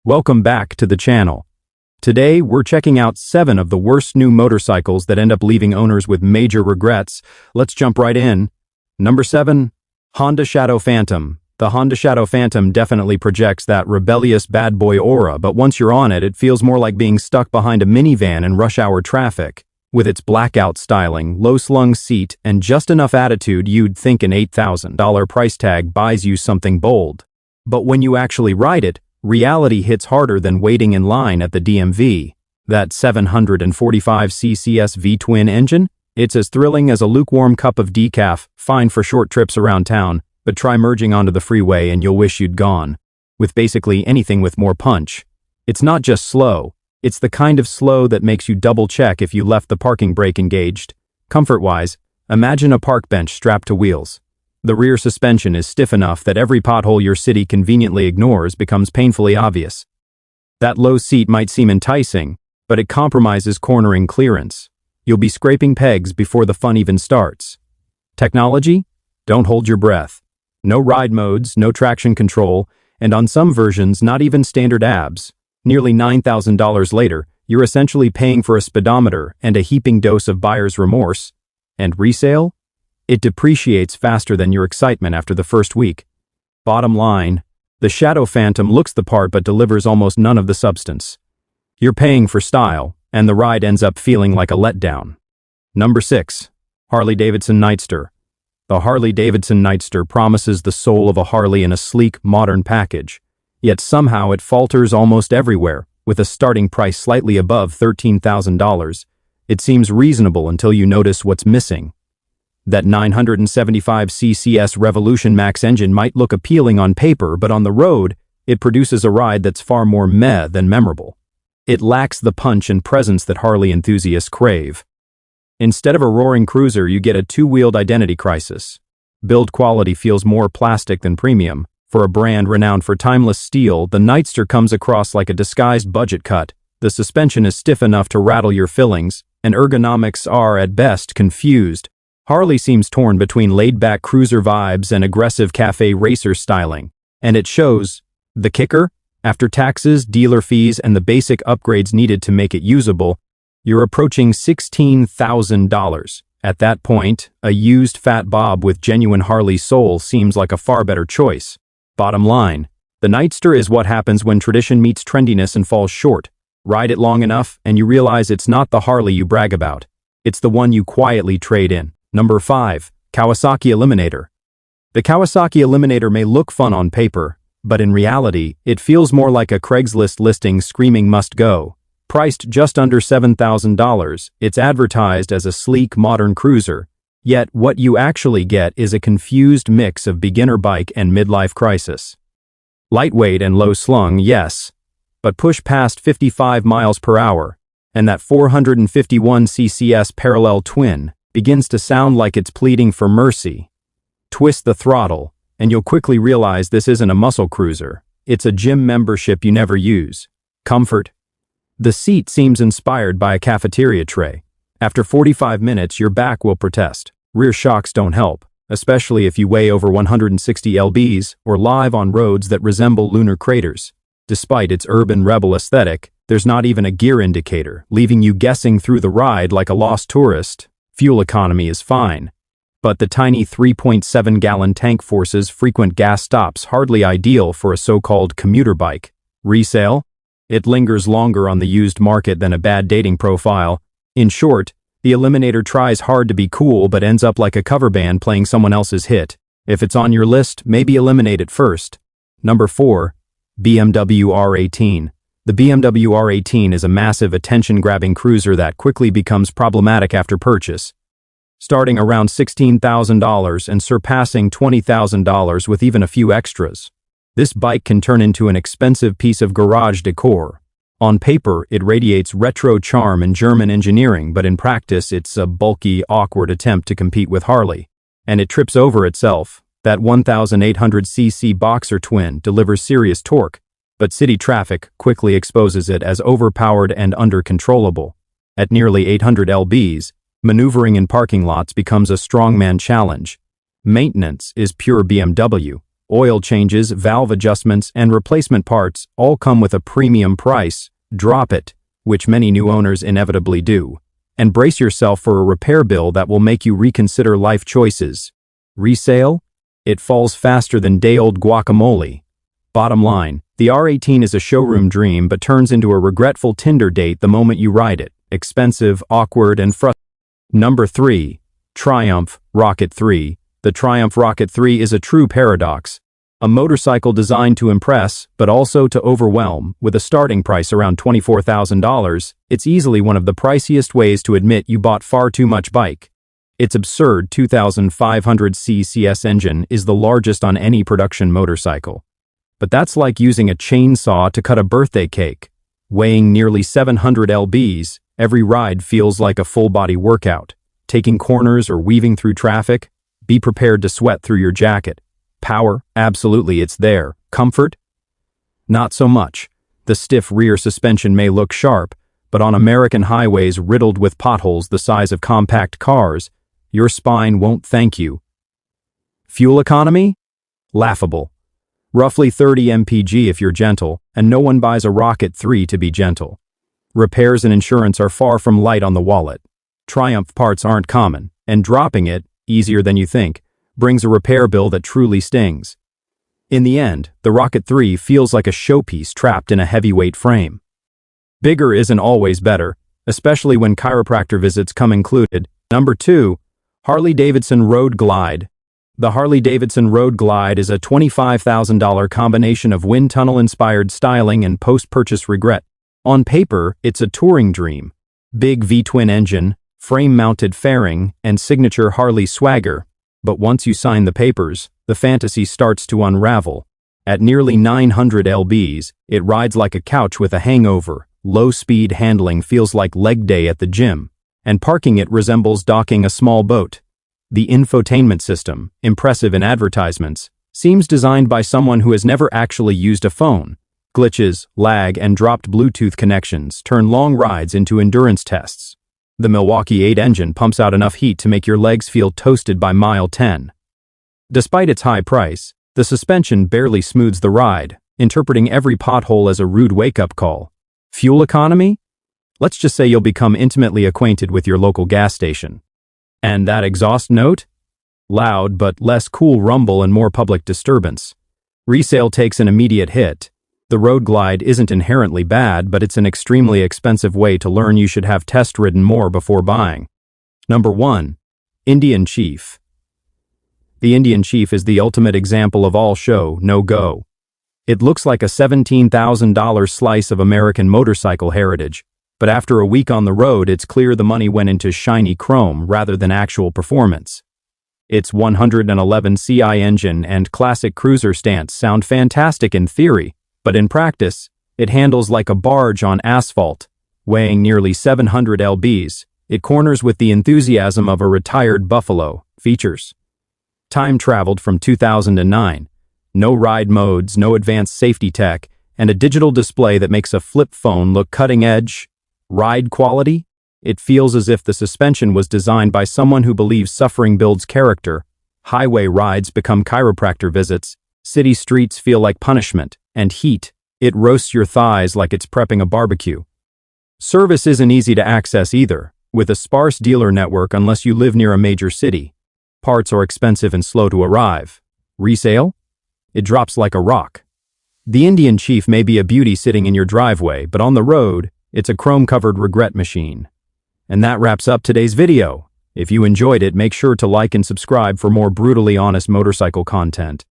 Welcome back to the channel. Today, we're checking out 7 of the worst new motorcycles that end up leaving owners with major regrets. Let's jump right in. Number 7. Honda Shadow Phantom. The Honda Shadow Phantom definitely projects that rebellious bad boy aura, but once you're on it, it feels more like being stuck behind a minivan in rush hour traffic. With its blackout styling, low-slung seat, and just enough attitude, you'd think an $8,000 price tag buys you something bold. But when you actually ride it, reality hits harder than waiting in line at the DMV. That 745cc V-twin engine? It's as thrilling as a lukewarm cup of decaf, fine for short trips around town, but try merging onto the freeway and you'll wish you'd gone. With basically anything with more punch. It's not just slow, it's the kind of slow that makes you double-check if you left the parking brake engaged. Comfort-wise, imagine a park bench strapped to wheels. The rear suspension is stiff enough that every pothole your city conveniently ignores becomes painfully obvious. That low seat might seem enticing, but it compromises cornering clearance. You'll be scraping pegs before the fun even starts. Technology? Don't hold your breath. No ride modes, no traction control, and on some versions, not even standard ABS. Nearly $9,000 later, you're essentially paying for a speedometer and a heaping dose of buyer's remorse. And resale? It depreciates faster than your excitement after the first week. Bottom line, the Shadow Phantom looks the part but delivers almost none of the substance. You're paying for style, and the ride ends up feeling like a letdown. Number 6. Harley-Davidson Nightster. The Harley-Davidson Nightster promises the soul of a Harley in a sleek, modern package. Yet somehow it falters almost everywhere, with a starting price slightly above $13,000. It seems reasonable until you notice what's missing. That 975cc Revolution Max engine might look appealing on paper, but on the road, it produces a ride that's far more meh than memorable. It lacks the punch and presence that Harley enthusiasts crave. Instead of a roaring cruiser, you get a two-wheeled identity crisis. Build quality feels more plastic than premium. For a brand renowned for timeless steel, the Nightster comes across like a disguised budget cut. The suspension is stiff enough to rattle your fillings, and ergonomics are, at best, confused. Harley seems torn between laid-back cruiser vibes and aggressive cafe racer styling, and it shows. The kicker? After taxes, dealer fees, and the basic upgrades needed to make it usable, you're approaching $16,000. At that point, a used Fat Bob with genuine Harley soul seems like a far better choice. Bottom line, the Nightster is what happens when tradition meets trendiness and falls short. Ride it long enough, and you realize it's not the Harley you brag about. It's the one you quietly trade in. Number 5. Kawasaki Eliminator. The Kawasaki Eliminator may look fun on paper, but in reality, it feels more like a Craigslist listing screaming must go. Priced just under $7,000, it's advertised as a sleek, modern cruiser. Yet, what you actually get is a confused mix of beginner bike and midlife crisis. Lightweight and low-slung, yes, but push past 55 miles per hour, and that 451cc parallel twin begins to sound like it's pleading for mercy. Twist the throttle, and you'll quickly realize this isn't a muscle cruiser. It's a gym membership you never use. Comfort? The seat seems inspired by a cafeteria tray. After 45 minutes, your back will protest. Rear shocks don't help, especially if you weigh over 160 lbs or live on roads that resemble lunar craters. Despite its urban rebel aesthetic, there's not even a gear indicator, leaving you guessing through the ride like a lost tourist. Fuel economy is fine, but the tiny 3.7-gallon tank forces frequent gas stops, hardly ideal for a so-called commuter bike. Resale? It lingers longer on the used market than a bad dating profile. In short, the Eliminator tries hard to be cool but ends up like a cover band playing someone else's hit. If it's on your list, maybe eliminate it first. Number 4. BMW R18. The BMW R18 is a massive attention-grabbing cruiser that quickly becomes problematic after purchase. Starting around $16,000 and surpassing $20,000 with even a few extras. This bike can turn into an expensive piece of garage decor. On paper, it radiates retro charm and German engineering, but in practice, it's a bulky, awkward attempt to compete with Harley. And it trips over itself. That 1,800cc Boxer twin delivers serious torque, but city traffic quickly exposes it as overpowered and under-controllable. At nearly 800 lbs, maneuvering in parking lots becomes a strongman challenge. Maintenance is pure BMW. Oil changes, valve adjustments, and replacement parts all come with a premium price. Drop it, which many new owners inevitably do, and brace yourself for a repair bill that will make you reconsider life choices. Resale? It falls faster than day-old guacamole. Bottom line, the R18 is a showroom dream but turns into a regretful Tinder date the moment you ride it. Expensive, awkward, and frustrating. Number 3. Triumph Rocket 3. The Triumph Rocket 3 is a true paradox. A motorcycle designed to impress, but also to overwhelm. With a starting price around $24,000, it's easily one of the priciest ways to admit you bought far too much bike. Its absurd 2,500 cc engine is the largest on any production motorcycle. But that's like using a chainsaw to cut a birthday cake. Weighing nearly 700 lbs, every ride feels like a full-body workout. Taking corners or weaving through traffic, be prepared to sweat through your jacket. Power? Absolutely, it's there. Comfort? Not so much. The stiff rear suspension may look sharp, but on American highways riddled with potholes the size of compact cars, your spine won't thank you. Fuel economy? Laughable. Roughly 30 mpg if you're gentle, and no one buys a Rocket 3 to be gentle. Repairs and insurance are far from light on the wallet. Triumph parts aren't common, and dropping it, easier than you think, brings a repair bill that truly stings. In the end, the Rocket 3 feels like a showpiece trapped in a heavyweight frame. Bigger isn't always better, especially when chiropractor visits come included. Number 2. Harley-Davidson Road Glide. The Harley-Davidson Road Glide is a $25,000 combination of wind tunnel-inspired styling and post-purchase regret. On paper, it's a touring dream. Big V-twin engine, frame-mounted fairing, and signature Harley swagger. But once you sign the papers, the fantasy starts to unravel. At nearly 900 lbs, it rides like a couch with a hangover. Low-speed handling feels like leg day at the gym, and parking it resembles docking a small boat. The infotainment system, impressive in advertisements, seems designed by someone who has never actually used a phone. Glitches, lag, and dropped Bluetooth connections turn long rides into endurance tests. The Milwaukee 8 engine pumps out enough heat to make your legs feel toasted by mile 10. Despite its high price, the suspension barely smooths the ride, interpreting every pothole as a rude wake-up call. Fuel economy? Let's just say you'll become intimately acquainted with your local gas station. And that exhaust note? Loud but less cool rumble and more public disturbance. Resale takes an immediate hit. The Road Glide isn't inherently bad, but it's an extremely expensive way to learn you should have test-ridden more before buying. Number 1. Indian Chief. The Indian Chief is the ultimate example of all show, no go. It looks like a $17,000 slice of American motorcycle heritage, but after a week on the road, it's clear the money went into shiny chrome rather than actual performance. Its 111 CI engine and classic cruiser stance sound fantastic in theory, but in practice, it handles like a barge on asphalt. Weighing nearly 700 lbs, it corners with the enthusiasm of a retired buffalo. Features: time traveled from 2009, no ride modes, no advanced safety tech, and a digital display that makes a flip phone look cutting edge. Ride quality? It feels as if the suspension was designed by someone who believes suffering builds character. Highway rides become chiropractor visits. City streets feel like punishment. And heat, it roasts your thighs like it's prepping a barbecue. Service isn't easy to access either, with a sparse dealer network unless you live near a major city. Parts are expensive and slow to arrive. Resale? It drops like a rock. The Indian Chief may be a beauty sitting in your driveway, but on the road, it's a chrome-covered regret machine. And that wraps up today's video. If you enjoyed it, make sure to like and subscribe for more brutally honest motorcycle content.